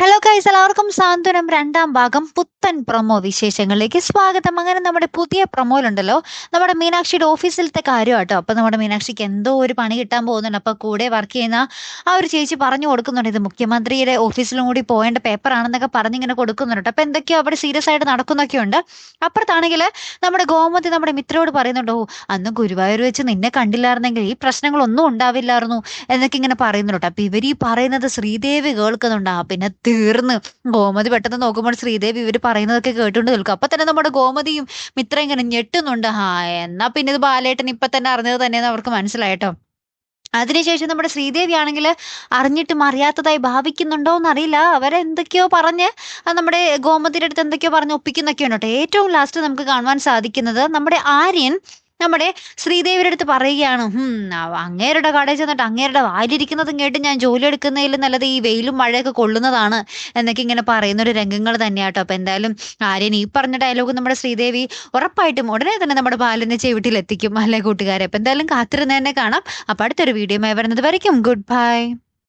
Hello guys, എല്ലാവർക്കും സാന്ത്വനം രണ്ടാം ഭാഗം പുത്തൻ പ്രൊമോ വിശേഷങ്ങളിലേക്ക് സ്വാഗതം. അങ്ങനെ നമ്മുടെ പുതിയ പ്രൊമോയിലുണ്ടല്ലോ, നമ്മുടെ മീനാക്ഷിയുടെ ഓഫീസിലത്തെ കാര്യമാട്ടോ. അപ്പൊ നമ്മുടെ മീനാക്ഷിക്ക് എന്തോ ഒരു പണി കിട്ടാൻ പോകുന്നുണ്ട്. അപ്പൊ കൂടെ വർക്ക് ചെയ്യുന്ന ആ ഒരു ചേച്ചി പറഞ്ഞു കൊടുക്കുന്നുണ്ട്, ഇത് മുഖ്യമന്ത്രിയുടെ ഓഫീസിലും കൂടി പോയേണ്ട പേപ്പർ ആണെന്നൊക്കെ പറഞ്ഞിങ്ങനെ കൊടുക്കുന്നുണ്ട്. അപ്പൊ എന്തൊക്കെയോ അവിടെ സീരിയസ് ആയിട്ട് നടക്കുന്നൊക്കെ ഉണ്ട്. അപ്പുറത്താണെങ്കിൽ നമ്മുടെ ഗോമതി നമ്മുടെ മിത്രയോട് പറയുന്നുണ്ടോ, അന്ന് ഗുരുവായൂർ വെച്ച് നിന്നെ കണ്ടില്ലായിരുന്നെങ്കിൽ ഈ പ്രശ്നങ്ങളൊന്നും ഉണ്ടാവില്ലായിരുന്നു എന്നൊക്കെ ഇങ്ങനെ പറയുന്നുണ്ട്. അപ്പൊ ഇവർ ഈ പറയുന്നത് ശ്രീദേവി കേൾക്കുന്നുണ്ട്. പിന്നെ തീർന്ന് ഗോമതി പെട്ടെന്ന് നോക്കുമ്പോൾ ശ്രീദേവി ഇവര് പറയുന്നതൊക്കെ കേട്ടുകൊണ്ട് നിൽക്കും. അപ്പൊ തന്നെ നമ്മുടെ ഗോമതിയും മിത്ര ഇങ്ങനെ ഞെട്ടുന്നുണ്ട്. എന്നാ പിന്നെ ഇത് ബാലേട്ടൻ ഇപ്പൊ തന്നെ അറിഞ്ഞത് തന്നെയെന്ന് അവർക്ക് മനസ്സിലായിട്ടോ. അതിനുശേഷം നമ്മുടെ ശ്രീദേവി ആണെങ്കിൽ അറിഞ്ഞിട്ടും അറിയാത്തതായി ഭാവിക്കുന്നുണ്ടോ എന്നറിയില്ല. അവരെന്തൊക്കെയോ പറഞ്ഞ് നമ്മുടെ ഗോമതിയുടെ അടുത്ത് എന്തൊക്കെയോ പറഞ്ഞ് ഒപ്പിക്കുന്നൊക്കെ ഉണ്ട് കേട്ടോ. ഏറ്റവും ലാസ്റ്റ് നമുക്ക് കാണുവാൻ സാധിക്കുന്നത് നമ്മുടെ ആര്യൻ നമ്മുടെ ശ്രീദേവിയുടെ അടുത്ത് പറയുകയാണ്, അങ്ങേരുടെ കടയിൽ ചെന്നിട്ട് അങ്ങേരുടെ വായിലിരിക്കുന്നതും കേട്ട് ഞാൻ ജോലി എടുക്കുന്നതിൽ നല്ലത് ഈ വെയിലും മഴയൊക്കെ കൊള്ളുന്നതാണ് എന്നൊക്കെ ഇങ്ങനെ പറയുന്ന ഒരു രംഗങ്ങൾ തന്നെയാട്ടോ. അപ്പൊ എന്തായാലും ആര്യൻ ഈ പറഞ്ഞ ഡയലോഗ് നമ്മുടെ ശ്രീദേവി ഉറപ്പായിട്ടും ഉടനെ തന്നെ നമ്മുടെ ബാലിന്റെ ചെവിട്ടിൽ എത്തിക്കും അല്ലെ കൂട്ടുകാരെ. അപ്പൊ എന്തായാലും കാത്തിരുന്ന് തന്നെ കാണാം. അപ്പൊ അടുത്തൊരു വീഡിയോ വരുന്നത് വരയ്ക്കും ഗുഡ് ബൈ.